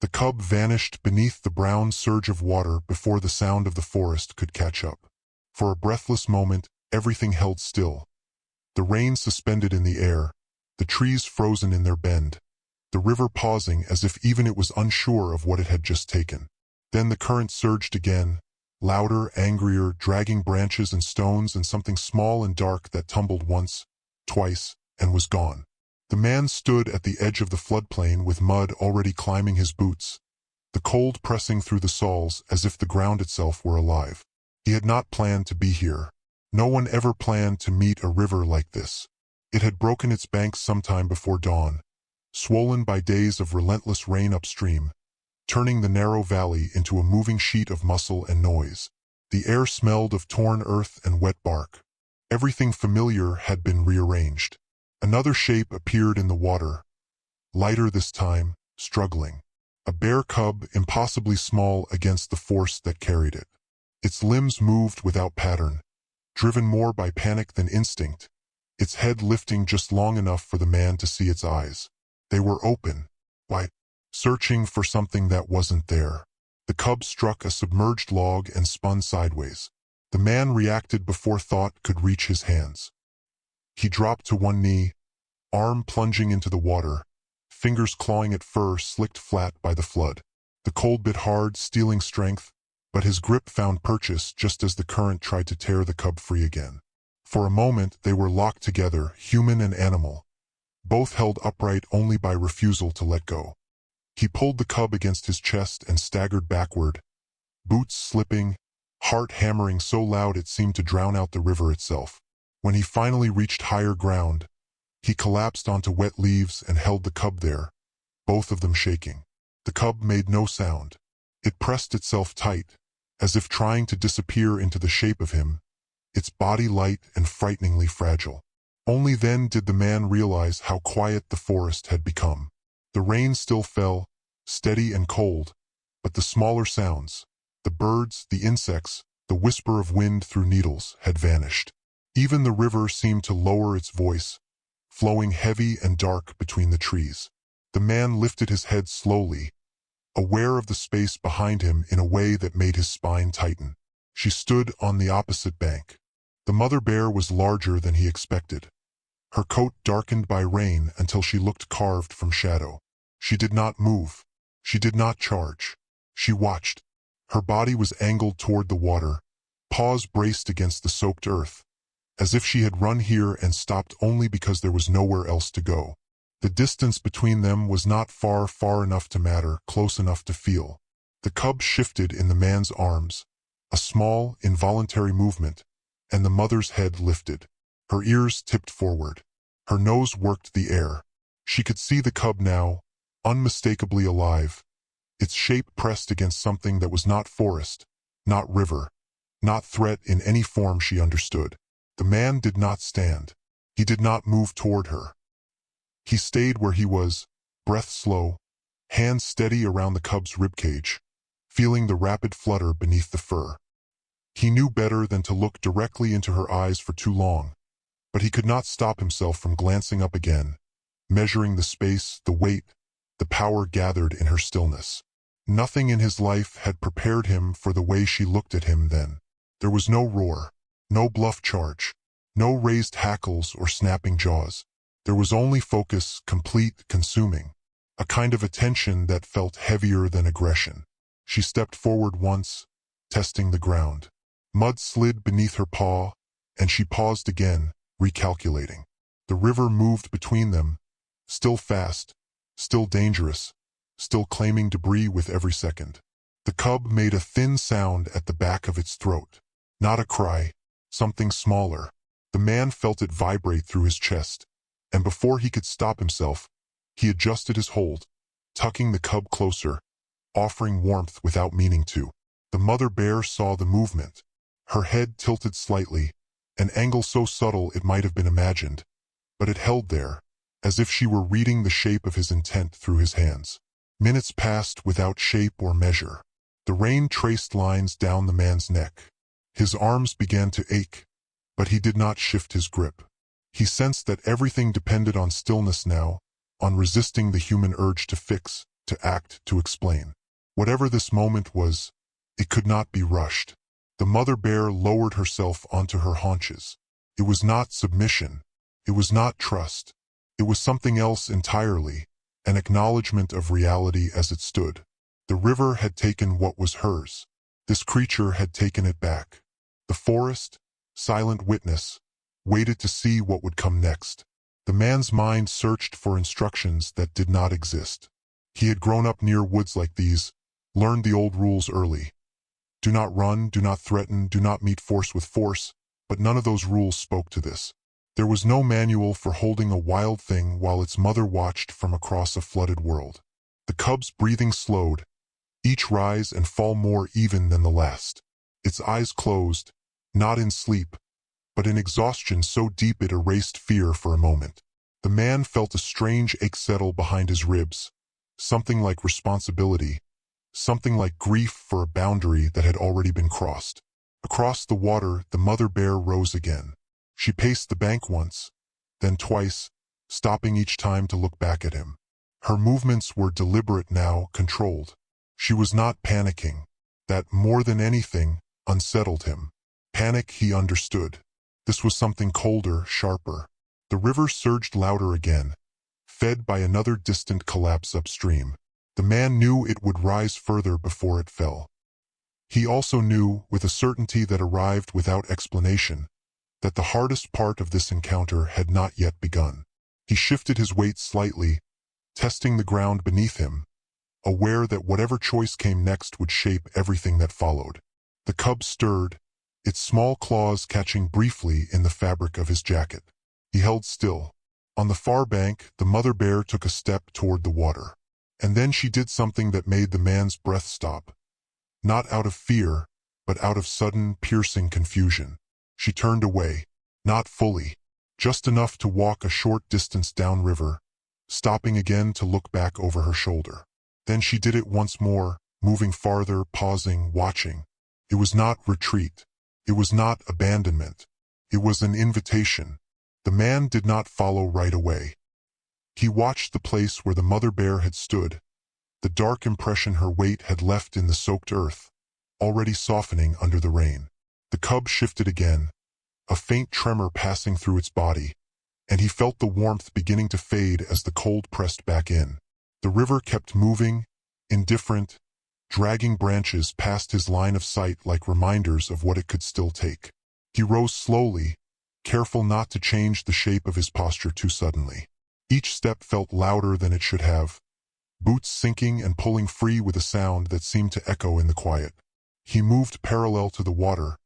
The cub vanished beneath the brown surge of water before the sound of the forest could catch up. For a breathless moment, everything held still. The rain suspended in the air, the trees frozen in their bend, the river pausing as if even it was unsure of what it had just taken. Then the current surged again, louder, angrier, dragging branches and stones and something small and dark that tumbled once, twice, and was gone. The man stood at the edge of the floodplain with mud already climbing his boots, the cold pressing through the soles as if the ground itself were alive. He had not planned to be here. No one ever planned to meet a river like this. It had broken its banks sometime before dawn, swollen by days of relentless rain upstream, turning the narrow valley into a moving sheet of muscle and noise. The air smelled of torn earth and wet bark. Everything familiar had been rearranged. Another shape appeared in the water, lighter this time, struggling. A bear cub impossibly small against the force that carried it. Its limbs moved without pattern, driven more by panic than instinct, its head lifting just long enough for the man to see its eyes. They were open, wide, searching for something that wasn't there. The cub struck a submerged log and spun sideways. The man reacted before thought could reach his hands. He dropped to one knee, arm plunging into the water, fingers clawing at fur slicked flat by the flood. The cold bit hard, stealing strength, but his grip found purchase just as the current tried to tear the cub free again. For a moment they were locked together, human and animal, both held upright only by refusal to let go. He pulled the cub against his chest and staggered backward, boots slipping, heart hammering so loud it seemed to drown out the river itself. When he finally reached higher ground, he collapsed onto wet leaves and held the cub there, both of them shaking. The cub made no sound. It pressed itself tight, as if trying to disappear into the shape of him, its body light and frighteningly fragile. Only then did the man realize how quiet the forest had become. The rain still fell, steady and cold, but the smaller sounds, the birds, the insects, the whisper of wind through needles, had vanished. Even the river seemed to lower its voice, flowing heavy and dark between the trees. The man lifted his head slowly, aware of the space behind him in a way that made his spine tighten. She stood on the opposite bank. The mother bear was larger than he expected, her coat darkened by rain until she looked carved from shadow. She did not move. She did not charge. She watched. Her body was angled toward the water, paws braced against the soaked earth, as if she had run here and stopped only because there was nowhere else to go. The distance between them was not far enough to matter, close enough to feel. The cub shifted in the man's arms, a small, involuntary movement, and the mother's head lifted. Her ears tipped forward. Her nose worked the air. She could see the cub now, unmistakably alive, its shape pressed against something that was not forest, not river, not threat in any form she understood. The man did not stand. He did not move toward her. He stayed where he was, breath slow, hands steady around the cub's ribcage, feeling the rapid flutter beneath the fur. He knew better than to look directly into her eyes for too long, but he could not stop himself from glancing up again, measuring the space, the weight, the power gathered in her stillness. Nothing in his life had prepared him for the way she looked at him then. There was no roar, no bluff charge, no raised hackles or snapping jaws. There was only focus, complete, consuming, a kind of attention that felt heavier than aggression. She stepped forward once, testing the ground. Mud slid beneath her paw, and she paused again, recalculating. The river moved between them, still fast, still dangerous, still claiming debris with every second. The cub made a thin sound at the back of its throat. Not a cry, something smaller. The man felt it vibrate through his chest, and before he could stop himself, he adjusted his hold, tucking the cub closer, offering warmth without meaning to. The mother bear saw the movement. Her head tilted slightly, an angle so subtle it might have been imagined, but it held there, as if she were reading the shape of his intent through his hands. Minutes passed without shape or measure. The rain traced lines down the man's neck. His arms began to ache, but he did not shift his grip. He sensed that everything depended on stillness now, on resisting the human urge to fix, to act, to explain. Whatever this moment was, it could not be rushed. The mother bear lowered herself onto her haunches. It was not submission. It was not trust. It was something else entirely, an acknowledgement of reality as it stood. The river had taken what was hers. This creature had taken it back. The forest, silent witness, waited to see what would come next. The man's mind searched for instructions that did not exist. He had grown up near woods like these, learned the old rules early. Do not run, do not threaten, do not meet force with force, but none of those rules spoke to this. There was no manual for holding a wild thing while its mother watched from across a flooded world. The cub's breathing slowed, each rise and fall more even than the last. Its eyes closed, not in sleep, but in exhaustion so deep it erased fear for a moment. The man felt a strange ache settle behind his ribs, something like responsibility, something like grief for a boundary that had already been crossed. Across the water, the mother bear rose again. She paced the bank once, then twice, stopping each time to look back at him. Her movements were deliberate now, controlled. She was not panicking. That, more than anything, unsettled him. Panic, he understood. This was something colder, sharper. The river surged louder again, fed by another distant collapse upstream. The man knew it would rise further before it fell. He also knew, with a certainty that arrived without explanation, that the hardest part of this encounter had not yet begun. He shifted his weight slightly, testing the ground beneath him, aware that whatever choice came next would shape everything that followed. The cub stirred, its small claws catching briefly in the fabric of his jacket. He held still. On the far bank, the mother bear took a step toward the water. And then she did something that made the man's breath stop. Not out of fear, but out of sudden, piercing confusion. She turned away, not fully, just enough to walk a short distance downriver, stopping again to look back over her shoulder. Then she did it once more, moving farther, pausing, watching. It was not retreat. It was not abandonment. It was an invitation. The man did not follow right away. He watched the place where the mother bear had stood, the dark impression her weight had left in the soaked earth, already softening under the rain. The cub shifted again, a faint tremor passing through its body, and he felt the warmth beginning to fade as the cold pressed back in. The river kept moving, indifferent, dragging branches past his line of sight like reminders of what it could still take. He rose slowly, careful not to change the shape of his posture too suddenly. Each step felt louder than it should have, boots sinking and pulling free with a sound that seemed to echo in the quiet. He moved parallel to the water,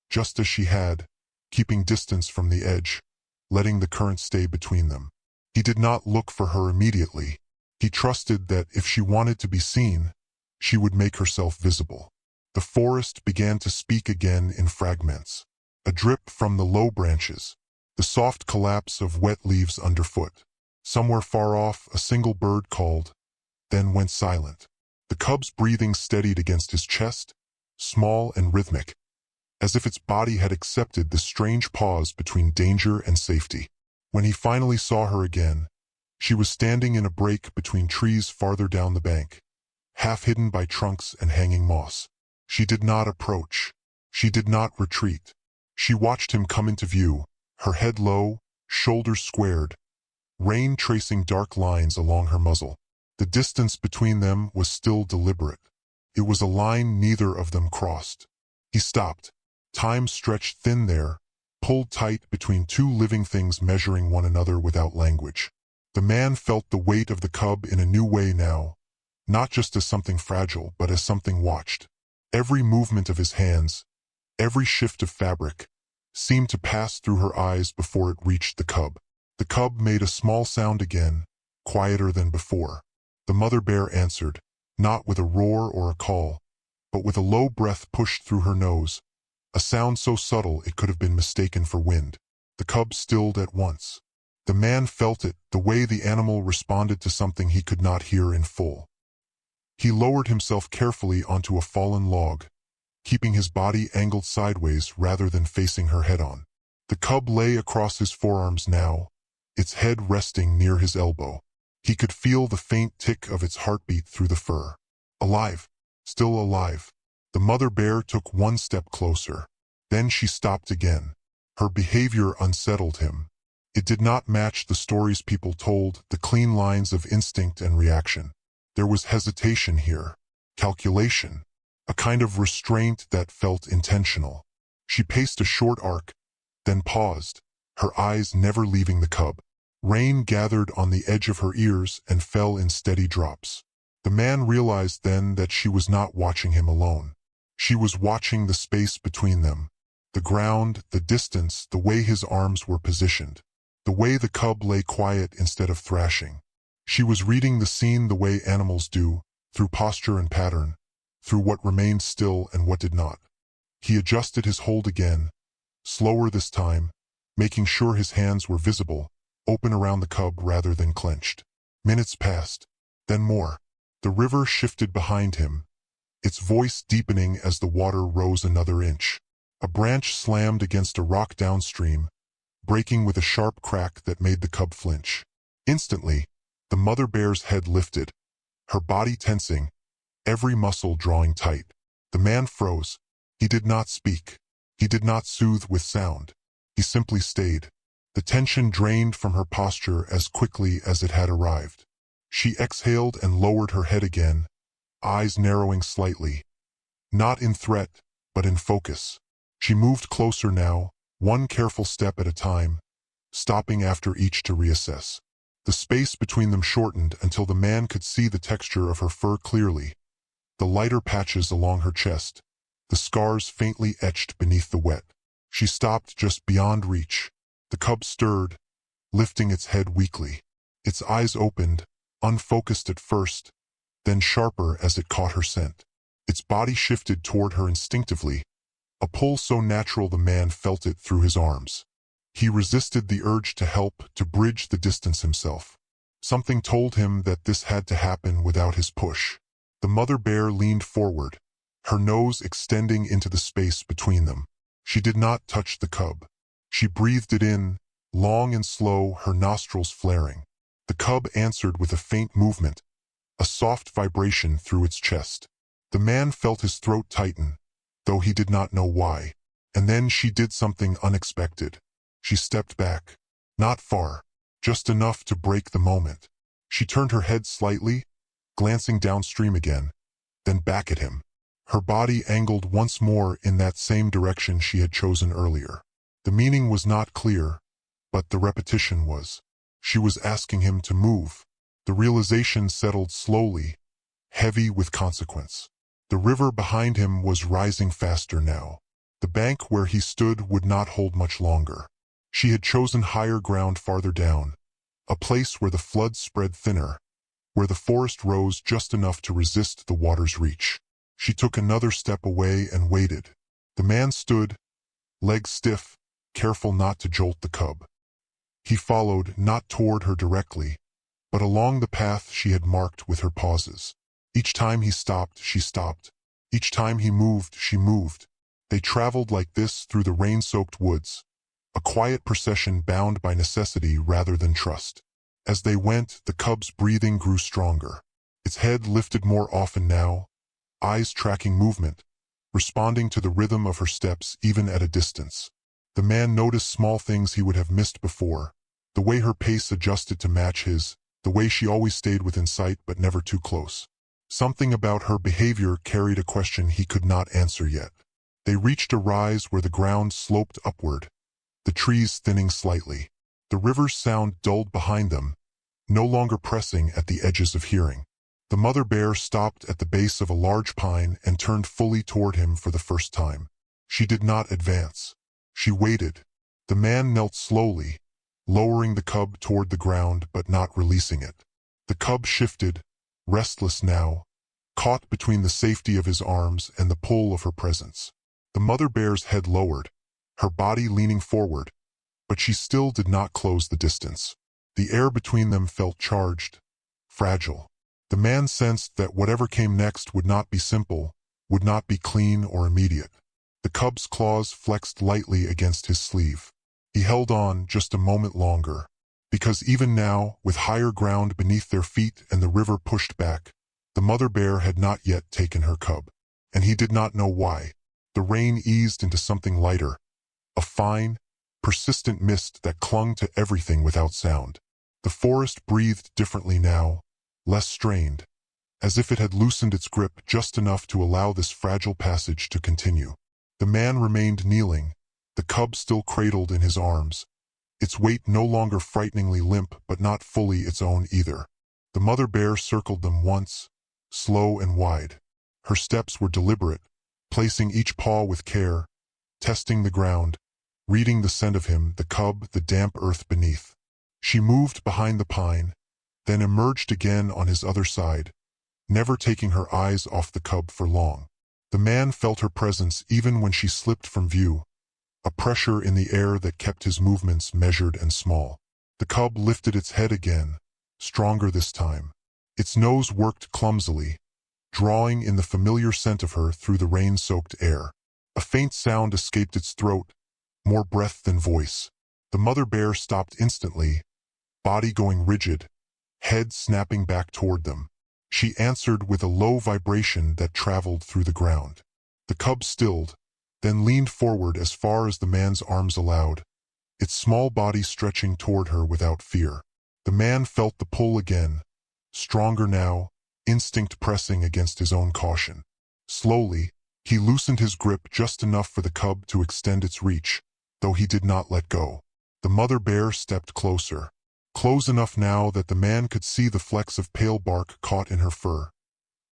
just as she had, keeping distance from the edge, letting the current stay between them. He did not look for her immediately. He trusted that if she wanted to be seen, she would make herself visible. The forest began to speak again in fragments. A drip from the low branches, the soft collapse of wet leaves underfoot. Somewhere far off, a single bird called, then went silent. The cub's breathing steadied against his chest, small and rhythmic, as if its body had accepted the strange pause between danger and safety. When he finally saw her again, she was standing in a break between trees farther down the bank, half hidden by trunks and hanging moss. She did not approach. She did not retreat. She watched him come into view, her head low, shoulders squared, rain tracing dark lines along her muzzle. The distance between them was still deliberate. It was a line neither of them crossed. He stopped. Time stretched thin there, pulled tight between two living things measuring one another without language. The man felt the weight of the cub in a new way now, not just as something fragile, but as something watched. Every movement of his hands, every shift of fabric, seemed to pass through her eyes before it reached the cub. The cub made a small sound again, quieter than before. The mother bear answered, not with a roar or a call, but with a low breath pushed through her nose, a sound so subtle it could have been mistaken for wind. The cub stilled at once. The man felt it, the way the animal responded to something he could not hear in full. He lowered himself carefully onto a fallen log, keeping his body angled sideways rather than facing her head-on. The cub lay across his forearms now, its head resting near his elbow. He could feel the faint tick of its heartbeat through the fur. Alive. Still alive. The mother bear took one step closer. Then she stopped again. Her behavior unsettled him. It did not match the stories people told, the clean lines of instinct and reaction. There was hesitation here. Calculation. A kind of restraint that felt intentional. She paced a short arc, then paused, her eyes never leaving the cub. Rain gathered on the edge of her ears and fell in steady drops. The man realized then that she was not watching him alone. She was watching the space between them. The ground, the distance, the way his arms were positioned. The way the cub lay quiet instead of thrashing. She was reading the scene the way animals do, through posture and pattern, through what remained still and what did not. He adjusted his hold again, slower this time, making sure his hands were visible, open around the cub rather than clenched. Minutes passed, then more. The river shifted behind him, its voice deepening as the water rose another inch. A branch slammed against a rock downstream, breaking with a sharp crack that made the cub flinch. Instantly, the mother bear's head lifted, her body tensing, every muscle drawing tight. The man froze. He did not speak. He did not soothe with sound. He simply stayed. The tension drained from her posture as quickly as it had arrived. She exhaled and lowered her head again, eyes narrowing slightly. Not in threat, but in focus. She moved closer now, one careful step at a time, stopping after each to reassess. The space between them shortened until the man could see the texture of her fur clearly, the lighter patches along her chest, the scars faintly etched beneath the wet. She stopped just beyond reach. The cub stirred, lifting its head weakly. Its eyes opened, unfocused at first, then sharper as it caught her scent. Its body shifted toward her instinctively, a pull so natural the man felt it through his arms. He resisted the urge to help, to bridge the distance himself. Something told him that this had to happen without his push. The mother bear leaned forward, her nose extending into the space between them. She did not touch the cub. She breathed it in, long and slow, her nostrils flaring. The cub answered with a faint movement, a soft vibration through its chest. The man felt his throat tighten, though he did not know why. And then she did something unexpected. She stepped back. Not far, just enough to break the moment. She turned her head slightly, glancing downstream again, then back at him. Her body angled once more in that same direction she had chosen earlier. The meaning was not clear, but the repetition was. She was asking him to move. The realization settled slowly, heavy with consequence. The river behind him was rising faster now. The bank where he stood would not hold much longer. She had chosen higher ground farther down, a place where the flood spread thinner, where the forest rose just enough to resist the water's reach. She took another step away and waited. The man stood, legs stiff, careful not to jolt the cub. He followed, not toward her directly, but along the path she had marked with her pauses. Each time he stopped, she stopped. Each time he moved, she moved. They traveled like this through the rain-soaked woods, a quiet procession bound by necessity rather than trust. As they went, the cub's breathing grew stronger. Its head lifted more often now, eyes tracking movement, responding to the rhythm of her steps even at a distance. The man noticed small things he would have missed before, the way her pace adjusted to match his, the way she always stayed within sight but never too close. Something about her behavior carried a question he could not answer yet. They reached a rise where the ground sloped upward, the trees thinning slightly. The river's sound dulled behind them, no longer pressing at the edges of hearing. The mother bear stopped at the base of a large pine and turned fully toward him for the first time. She did not advance. She waited. The man knelt slowly, lowering the cub toward the ground but not releasing it. The cub shifted, restless now, caught between the safety of his arms and the pull of her presence. The mother bear's head lowered, her body leaning forward, but she still did not close the distance. The air between them felt charged, fragile. The man sensed that whatever came next would not be simple, would not be clean or immediate. The cub's claws flexed lightly against his sleeve. He held on just a moment longer. Because even now, with higher ground beneath their feet and the river pushed back, the mother bear had not yet taken her cub. And he did not know why. The rain eased into something lighter, a fine, persistent mist that clung to everything without sound. The forest breathed differently now, less strained, as if it had loosened its grip just enough to allow this fragile passage to continue. The man remained kneeling, the cub still cradled in his arms, its weight no longer frighteningly limp but not fully its own either. The mother bear circled them once, slow and wide. Her steps were deliberate, placing each paw with care, testing the ground, reading the scent of him, the cub, the damp earth beneath. She moved behind the pine, then emerged again on his other side, never taking her eyes off the cub for long. The man felt her presence even when she slipped from view, a pressure in the air that kept his movements measured and small. The cub lifted its head again, stronger this time. Its nose worked clumsily, drawing in the familiar scent of her through the rain-soaked air. A faint sound escaped its throat, more breath than voice. The mother bear stopped instantly, body going rigid, head snapping back toward them. She answered with a low vibration that traveled through the ground. The cub stilled, then leaned forward as far as the man's arms allowed, its small body stretching toward her without fear. The man felt the pull again, stronger now, instinct pressing against his own caution. Slowly, he loosened his grip just enough for the cub to extend its reach, though he did not let go. The mother bear stepped closer, close enough now that the man could see the flecks of pale bark caught in her fur,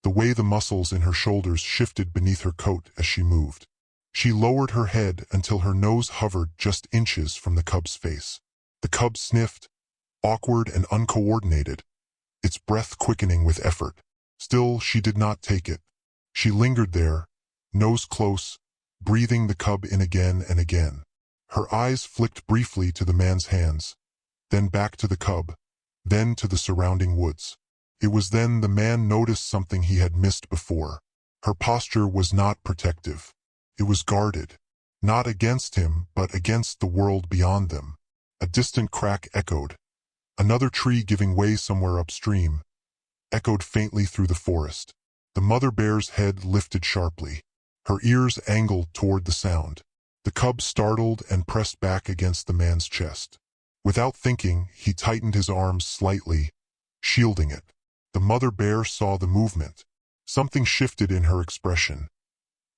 the way the muscles in her shoulders shifted beneath her coat as she moved. She lowered her head until her nose hovered just inches from the cub's face. The cub sniffed, awkward and uncoordinated, its breath quickening with effort. Still, she did not take it. She lingered there, nose close, breathing the cub in again and again. Her eyes flicked briefly to the man's hands, then back to the cub, then to the surrounding woods. It was then the man noticed something he had missed before. Her posture was not protective. It was guarded, not against him but against the world beyond them. A distant crack echoed. Another tree giving way somewhere upstream, echoed faintly through the forest. The mother bear's head lifted sharply, her ears angled toward the sound. The cub startled and pressed back against the man's chest. Without thinking, he tightened his arms slightly, shielding it. The mother bear saw the movement. Something shifted in her expression.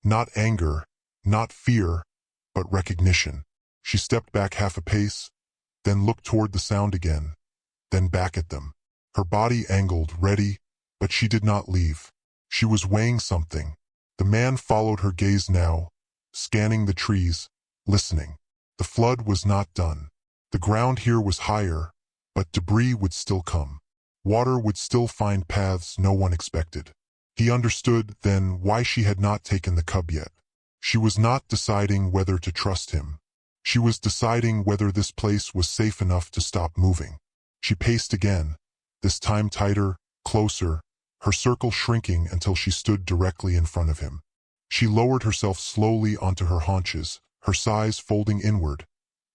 Not anger, not fear, but recognition. She stepped back half a pace, then looked toward the sound again, then back at them. Her body angled, ready, but she did not leave. She was weighing something. The man followed her gaze now, scanning the trees, listening. The flood was not done. The ground here was higher, but debris would still come. Water would still find paths no one expected. He understood, then, why she had not taken the cub yet. She was not deciding whether to trust him. She was deciding whether this place was safe enough to stop moving. She paced again, this time tighter, closer, her circle shrinking until she stood directly in front of him. She lowered herself slowly onto her haunches, her size folding inward,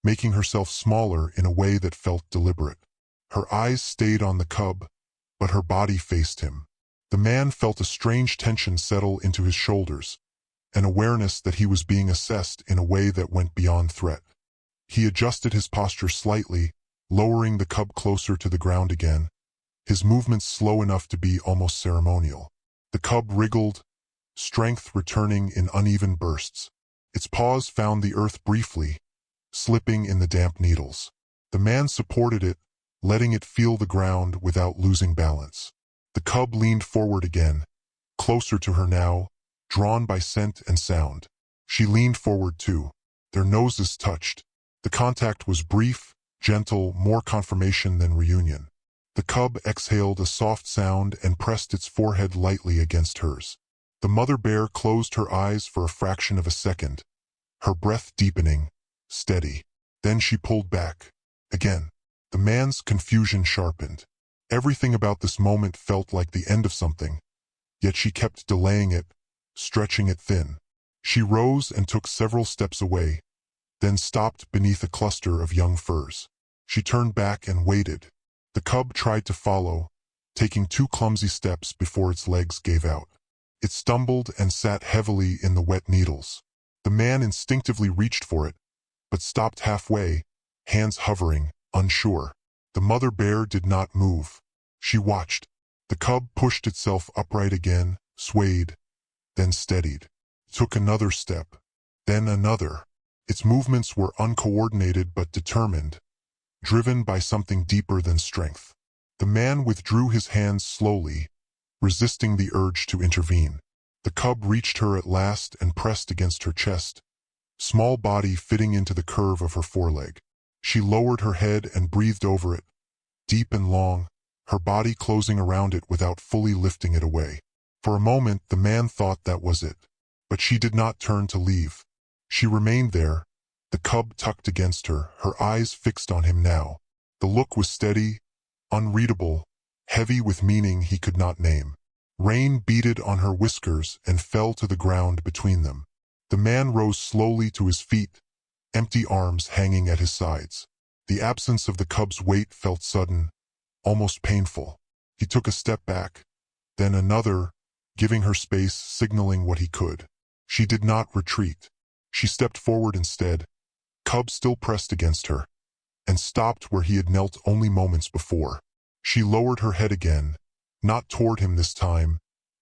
making herself smaller in a way that felt deliberate. Her eyes stayed on the cub, but her body faced him. The man felt a strange tension settle into his shoulders, an awareness that he was being assessed in a way that went beyond threat. He adjusted his posture slightly, lowering the cub closer to the ground again, his movements slow enough to be almost ceremonial. The cub wriggled, strength returning in uneven bursts. Its paws found the earth briefly, slipping in the damp needles. The man supported it, letting it feel the ground without losing balance. The cub leaned forward again, closer to her now, drawn by scent and sound. She leaned forward too. Their noses touched. The contact was brief, gentle, more confirmation than reunion. The cub exhaled a soft sound and pressed its forehead lightly against hers. The mother bear closed her eyes for a fraction of a second, her breath deepening, steady. Then she pulled back. Again. The man's confusion sharpened. Everything about this moment felt like the end of something, yet she kept delaying it, stretching it thin. She rose and took several steps away, then stopped beneath a cluster of young firs. She turned back and waited. The cub tried to follow, taking 2 clumsy steps before its legs gave out. It stumbled and sat heavily in the wet needles. The man instinctively reached for it, but stopped halfway, hands hovering, unsure. The mother bear did not move. She watched. The cub pushed itself upright again, swayed, then steadied. Took another step, then another. Its movements were uncoordinated but determined, driven by something deeper than strength. The man withdrew his hands slowly, resisting the urge to intervene. The cub reached her at last and pressed against her chest, small body fitting into the curve of her foreleg. She lowered her head and breathed over it, deep and long, her body closing around it without fully lifting it away. For a moment the man thought that was it, but she did not turn to leave. She remained there, the cub tucked against her, her eyes fixed on him now. The look was steady, unreadable, heavy with meaning he could not name. Rain beaded on her whiskers and fell to the ground between them. The man rose slowly to his feet, empty arms hanging at his sides. The absence of the cub's weight felt sudden, almost painful. He took a step back, then another, giving her space, signaling what he could. She did not retreat. She stepped forward instead, cub still pressed against her, and stopped where he had knelt only moments before. She lowered her head again, not toward him this time,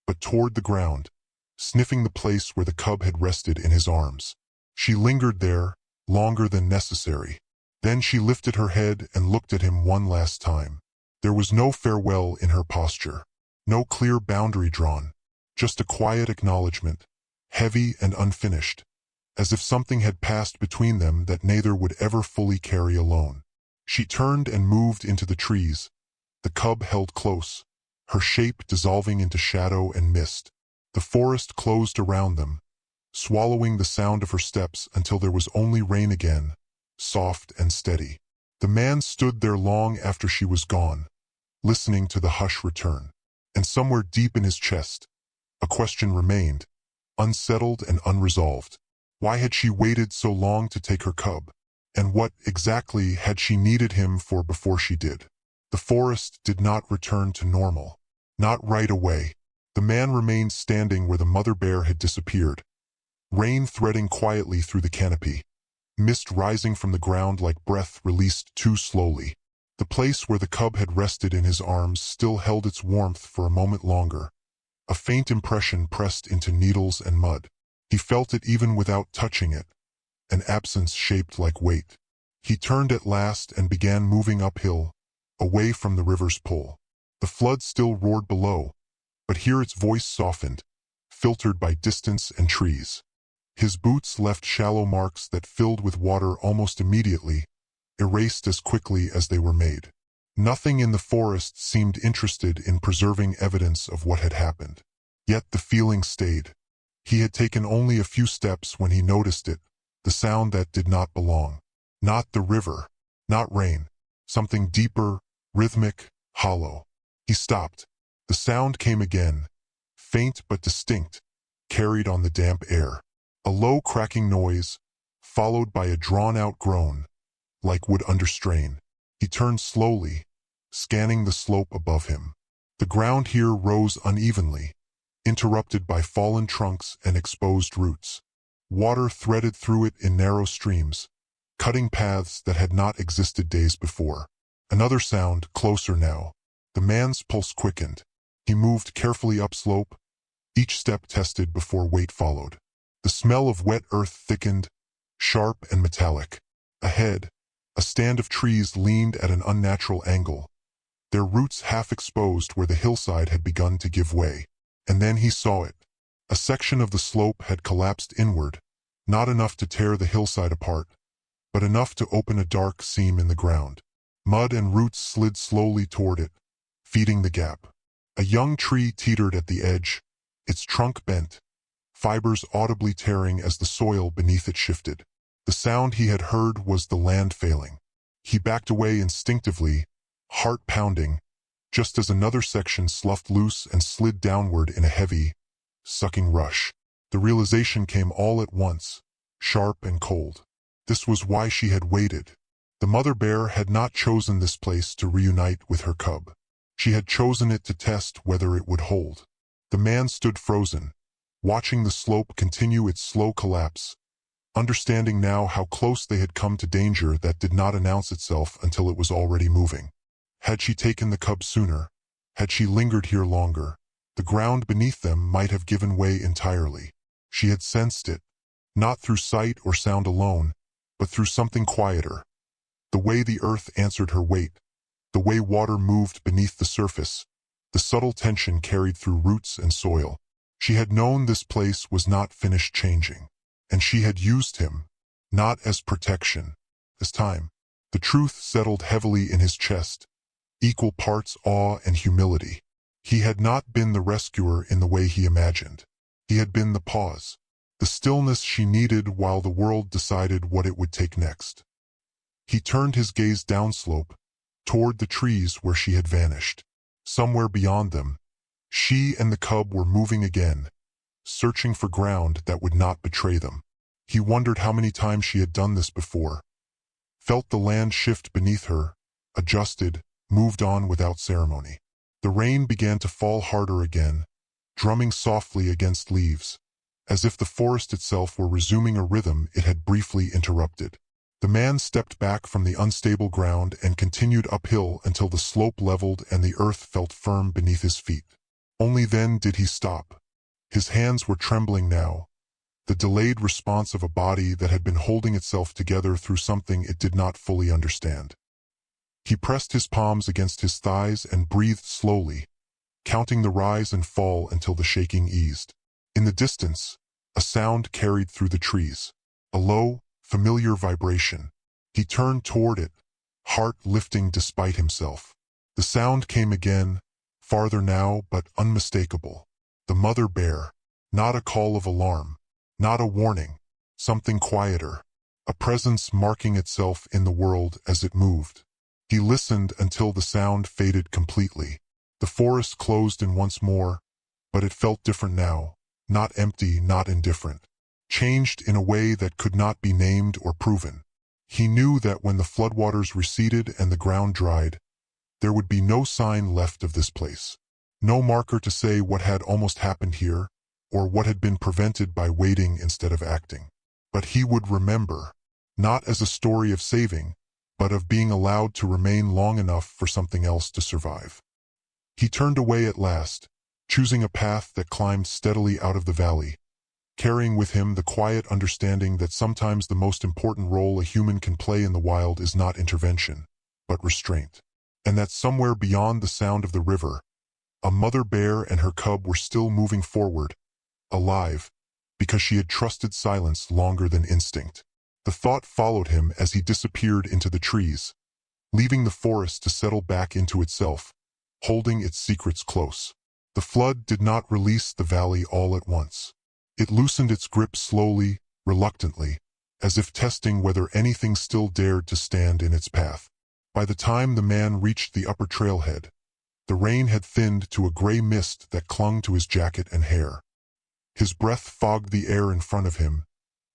but toward the ground, sniffing the place where the cub had rested in his arms. She lingered there, longer than necessary. Then she lifted her head and looked at him one last time. There was no farewell in her posture, no clear boundary drawn, just a quiet acknowledgement, heavy and unfinished, as if something had passed between them that neither would ever fully carry alone. She turned and moved into the trees. The cub held close, her shape dissolving into shadow and mist. The forest closed around them, swallowing the sound of her steps until there was only rain again, soft and steady. The man stood there long after she was gone, listening to the hush return. And somewhere deep in his chest, a question remained, unsettled and unresolved. Why had she waited so long to take her cub? And what, exactly, had she needed him for before she did? The forest did not return to normal. Not right away. The man remained standing where the mother bear had disappeared, rain threading quietly through the canopy, mist rising from the ground like breath released too slowly. The place where the cub had rested in his arms still held its warmth for a moment longer. A faint impression pressed into needles and mud. He felt it even without touching it, an absence shaped like weight. He turned at last and began moving uphill, away from the river's pull. The flood still roared below, but here its voice softened, filtered by distance and trees. His boots left shallow marks that filled with water almost immediately, erased as quickly as they were made. Nothing in the forest seemed interested in preserving evidence of what had happened. Yet the feeling stayed. He had taken only a few steps when he noticed it, the sound that did not belong. Not the river, not rain, something deeper, rhythmic, hollow. He stopped. The sound came again, faint but distinct, carried on the damp air. A low cracking noise, followed by a drawn-out groan, like wood under strain. He turned slowly, scanning the slope above him. The ground here rose unevenly, interrupted by fallen trunks and exposed roots. Water threaded through it in narrow streams, cutting paths that had not existed days before. Another sound, closer now. The man's pulse quickened. He moved carefully upslope, each step tested before weight followed. The smell of wet earth thickened, sharp and metallic. Ahead, a stand of trees leaned at an unnatural angle, their roots half exposed where the hillside had begun to give way. And then he saw it. A section of the slope had collapsed inward, not enough to tear the hillside apart, but enough to open a dark seam in the ground. Mud and roots slid slowly toward it, feeding the gap. A young tree teetered at the edge, its trunk bent, fibers audibly tearing as the soil beneath it shifted. The sound he had heard was the land failing. He backed away instinctively, heart pounding, just as another section sloughed loose and slid downward in a heavy, sucking rush. The realization came all at once, sharp and cold. This was why she had waited. The mother bear had not chosen this place to reunite with her cub. She had chosen it to test whether it would hold. The man stood frozen, watching the slope continue its slow collapse, understanding now how close they had come to danger that did not announce itself until it was already moving. Had she taken the cub sooner? Had she lingered here longer? The ground beneath them might have given way entirely. She had sensed it, not through sight or sound alone, but through something quieter. The way the earth answered her weight, the way water moved beneath the surface, the subtle tension carried through roots and soil. She had known this place was not finished changing, and she had used him, not as protection, as time. The truth settled heavily in his chest, equal parts awe and humility. He had not been the rescuer in the way he imagined. He had been the pause, the stillness she needed while the world decided what it would take next. He turned his gaze downslope, toward the trees where she had vanished. Somewhere beyond them, she and the cub were moving again, searching for ground that would not betray them. He wondered how many times she had done this before, felt the land shift beneath her, adjusted, moved on without ceremony. The rain began to fall harder again, drumming softly against leaves, as if the forest itself were resuming a rhythm it had briefly interrupted. The man stepped back from the unstable ground and continued uphill until the slope leveled and the earth felt firm beneath his feet. Only then did he stop. His hands were trembling now, the delayed response of a body that had been holding itself together through something it did not fully understand. He pressed his palms against his thighs and breathed slowly, counting the rise and fall until the shaking eased. In the distance, a sound carried through the trees, a low, familiar vibration. He turned toward it, heart lifting despite himself. The sound came again, farther now but unmistakable. The mother bear, not a call of alarm, not a warning, something quieter, a presence marking itself in the world as it moved. He listened until the sound faded completely. The forest closed in once more, but it felt different now, not empty, not indifferent. Changed in a way that could not be named or proven. He knew that when the floodwaters receded and the ground dried, there would be no sign left of this place. No marker to say what had almost happened here, or what had been prevented by waiting instead of acting. But he would remember, not as a story of saving, but of being allowed to remain long enough for something else to survive. He turned away at last, choosing a path that climbed steadily out of the valley, carrying with him the quiet understanding that sometimes the most important role a human can play in the wild is not intervention, but restraint. And that somewhere beyond the sound of the river, a mother bear and her cub were still moving forward, alive, because she had trusted silence longer than instinct. The thought followed him as he disappeared into the trees, leaving the forest to settle back into itself, holding its secrets close. The flood did not release the valley all at once. It loosened its grip slowly, reluctantly, as if testing whether anything still dared to stand in its path. By the time the man reached the upper trailhead, the rain had thinned to a gray mist that clung to his jacket and hair. His breath fogged the air in front of him,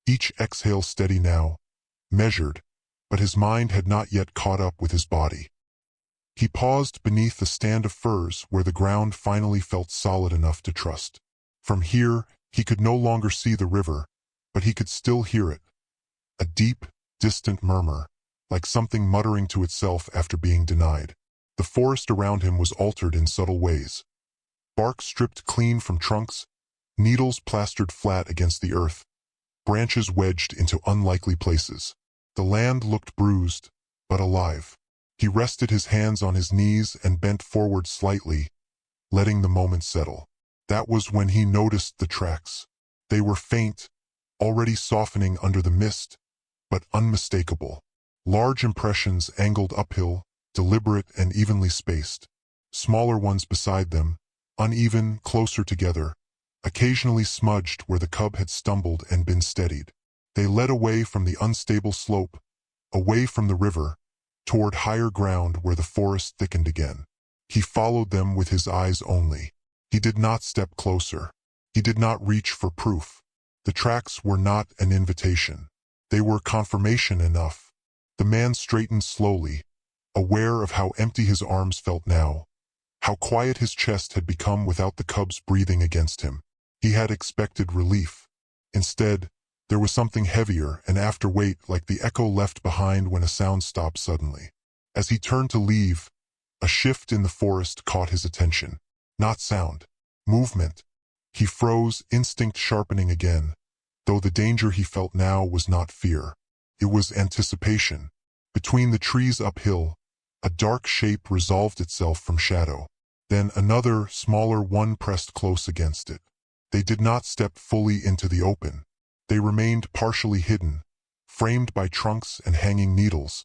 each exhale steady now, measured, but his mind had not yet caught up with his body. He paused beneath a stand of firs where the ground finally felt solid enough to trust. From here, he could no longer see the river, but he could still hear it. A deep, distant murmur, like something muttering to itself after being denied. The forest around him was altered in subtle ways. Bark stripped clean from trunks, needles plastered flat against the earth, branches wedged into unlikely places. The land looked bruised, but alive. He rested his hands on his knees and bent forward slightly, letting the moment settle. That was when he noticed the tracks. They were faint, already softening under the mist, but unmistakable. Large impressions angled uphill, deliberate and evenly spaced. Smaller ones beside them, uneven, closer together, occasionally smudged where the cub had stumbled and been steadied. They led away from the unstable slope, away from the river, toward higher ground where the forest thickened again. He followed them with his eyes only. He did not step closer. He did not reach for proof. The tracks were not an invitation. They were confirmation enough. The man straightened slowly, aware of how empty his arms felt now, how quiet his chest had become without the cubs breathing against him. He had expected relief. Instead, there was something heavier, an afterweight like the echo left behind when a sound stops suddenly. As he turned to leave, a shift in the forest caught his attention. Not sound. Movement. He froze, instinct sharpening again, though the danger he felt now was not fear. It was anticipation. Between the trees uphill, a dark shape resolved itself from shadow. Then another, smaller one pressed close against it. They did not step fully into the open. They remained partially hidden, framed by trunks and hanging needles,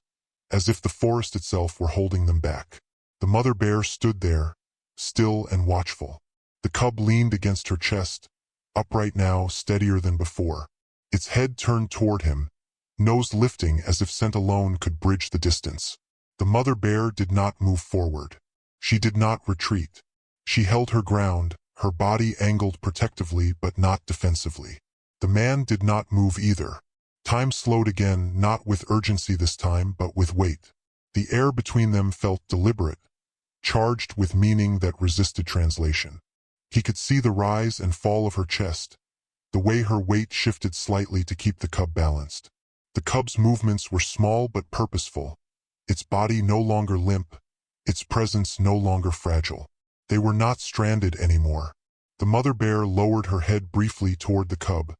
as if the forest itself were holding them back. The mother bear stood there, still and watchful. The cub leaned against her chest, upright now, steadier than before. Its head turned toward him, nose lifting as if scent alone could bridge the distance. The mother bear did not move forward. She did not retreat. She held her ground, her body angled protectively but not defensively. The man did not move either. Time slowed again, not with urgency this time, but with weight. The air between them felt deliberate, charged with meaning that resisted translation. He could see the rise and fall of her chest, the way her weight shifted slightly to keep the cub balanced. The cub's movements were small but purposeful, its body no longer limp, its presence no longer fragile. They were not stranded anymore. The mother bear lowered her head briefly toward the cub,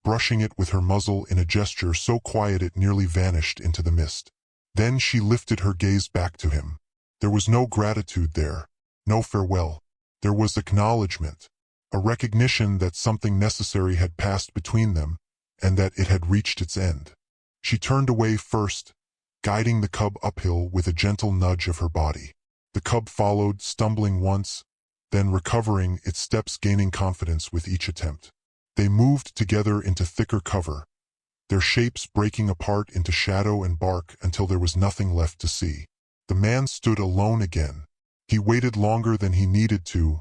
brushing it with her muzzle in a gesture so quiet it nearly vanished into the mist. Then she lifted her gaze back to him. There was no gratitude there, no farewell. There was acknowledgement, a recognition that something necessary had passed between them, and that it had reached its end. She turned away first, guiding the cub uphill with a gentle nudge of her body. The cub followed, stumbling once, then recovering, its steps gaining confidence with each attempt. They moved together into thicker cover, their shapes breaking apart into shadow and bark until there was nothing left to see. The man stood alone again. He waited longer than he needed to,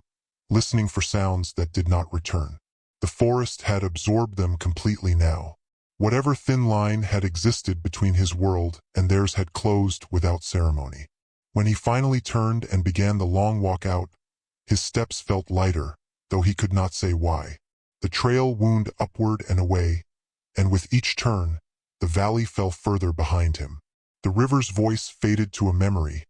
listening for sounds that did not return. The forest had absorbed them completely now. Whatever thin line had existed between his world and theirs had closed without ceremony. When he finally turned and began the long walk out, his steps felt lighter, though he could not say why. The trail wound upward and away, and with each turn, the valley fell further behind him. The river's voice faded to a memory,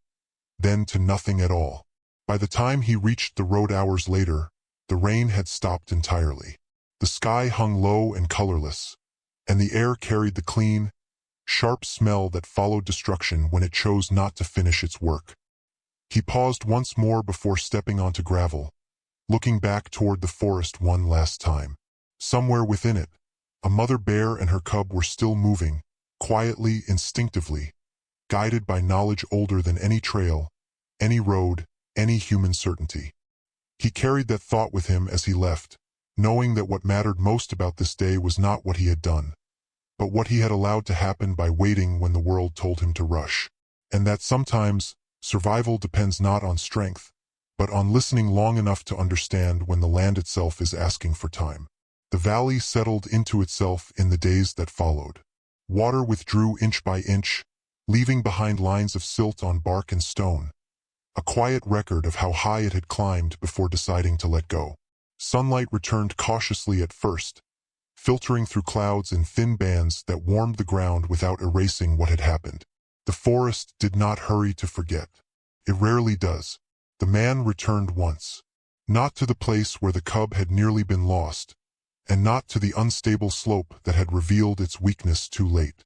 then to nothing at all. By the time he reached the road hours later, the rain had stopped entirely. The sky hung low and colorless, and the air carried the clean, sharp smell that followed destruction when it chose not to finish its work. He paused once more before stepping onto gravel, looking back toward the forest one last time. Somewhere within it, a mother bear and her cub were still moving, quietly, instinctively, guided by knowledge older than any trail, any road, any human certainty. He carried that thought with him as he left, knowing that what mattered most about this day was not what he had done, but what he had allowed to happen by waiting when the world told him to rush. And that sometimes, survival depends not on strength, but on listening long enough to understand when the land itself is asking for time. The valley settled into itself in the days that followed. Water withdrew inch by inch, leaving behind lines of silt on bark and stone, a quiet record of how high it had climbed before deciding to let go. Sunlight returned cautiously at first, filtering through clouds in thin bands that warmed the ground without erasing what had happened. The forest did not hurry to forget. It rarely does. The man returned once, not to the place where the cub had nearly been lost, and not to the unstable slope that had revealed its weakness too late.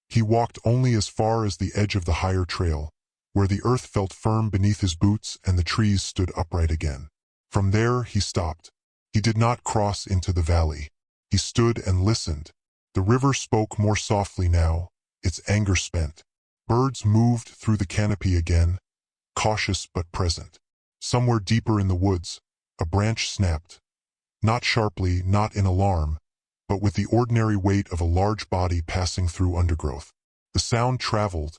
He walked only as far as the edge of the higher trail, where the earth felt firm beneath his boots and the trees stood upright again. From there he stopped. He did not cross into the valley. He stood and listened. The river spoke more softly now, its anger spent. Birds moved through the canopy again, cautious but present. Somewhere deeper in the woods, a branch snapped. Not sharply, not in alarm, but with the ordinary weight of a large body passing through undergrowth. The sound traveled,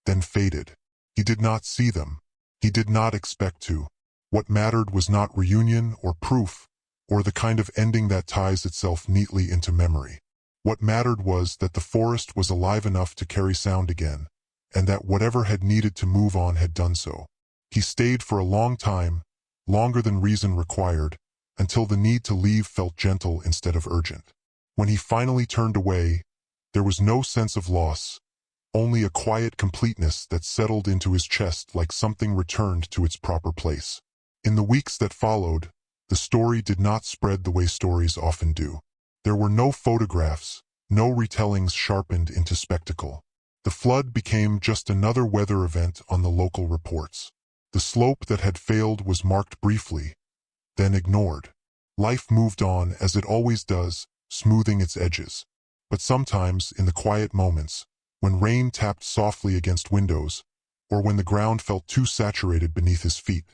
then faded. He did not see them. He did not expect to. What mattered was not reunion or proof, or the kind of ending that ties itself neatly into memory. What mattered was that the forest was alive enough to carry sound again, and that whatever had needed to move on had done so. He stayed for a long time, longer than reason required, until the need to leave felt gentle instead of urgent. When he finally turned away, there was no sense of loss, only a quiet completeness that settled into his chest like something returned to its proper place. In the weeks that followed, the story did not spread the way stories often do. There were no photographs, no retellings sharpened into spectacle. The flood became just another weather event on the local reports. The slope that had failed was marked briefly, then ignored. Life moved on as it always does, smoothing its edges. But sometimes, in the quiet moments, when rain tapped softly against windows, or when the ground felt too saturated beneath his feet,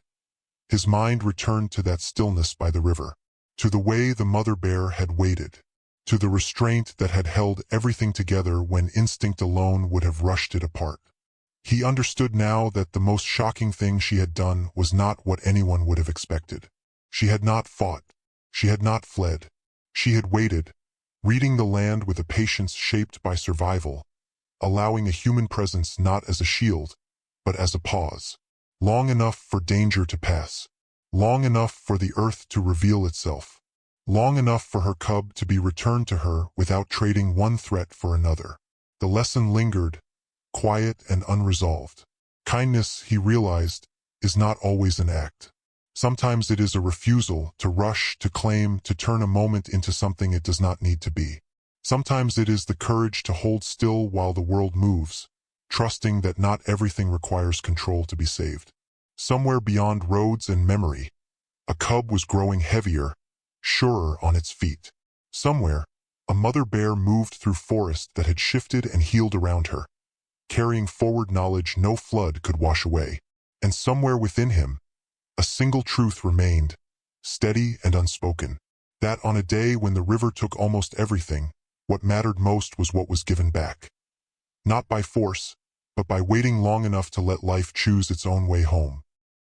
his mind returned to that stillness by the river, to the way the mother bear had waited, to the restraint that had held everything together when instinct alone would have rushed it apart. He understood now that the most shocking thing she had done was not what anyone would have expected. She had not fought. She had not fled. She had waited, reading the land with a patience shaped by survival, allowing a human presence not as a shield, but as a pause. Long enough for danger to pass. Long enough for the earth to reveal itself. Long enough for her cub to be returned to her without trading one threat for another. The lesson lingered, quiet and unresolved. Kindness, he realized, is not always an act. Sometimes it is a refusal to rush, to claim, to turn a moment into something it does not need to be. Sometimes it is the courage to hold still while the world moves, trusting that not everything requires control to be saved. Somewhere beyond roads and memory, a cub was growing heavier, surer on its feet. Somewhere, a mother bear moved through forest that had shifted and healed around her, carrying forward knowledge no flood could wash away. And somewhere within him, a single truth remained, steady and unspoken, that on a day when the river took almost everything, what mattered most was what was given back. Not by force, but by waiting long enough to let life choose its own way home.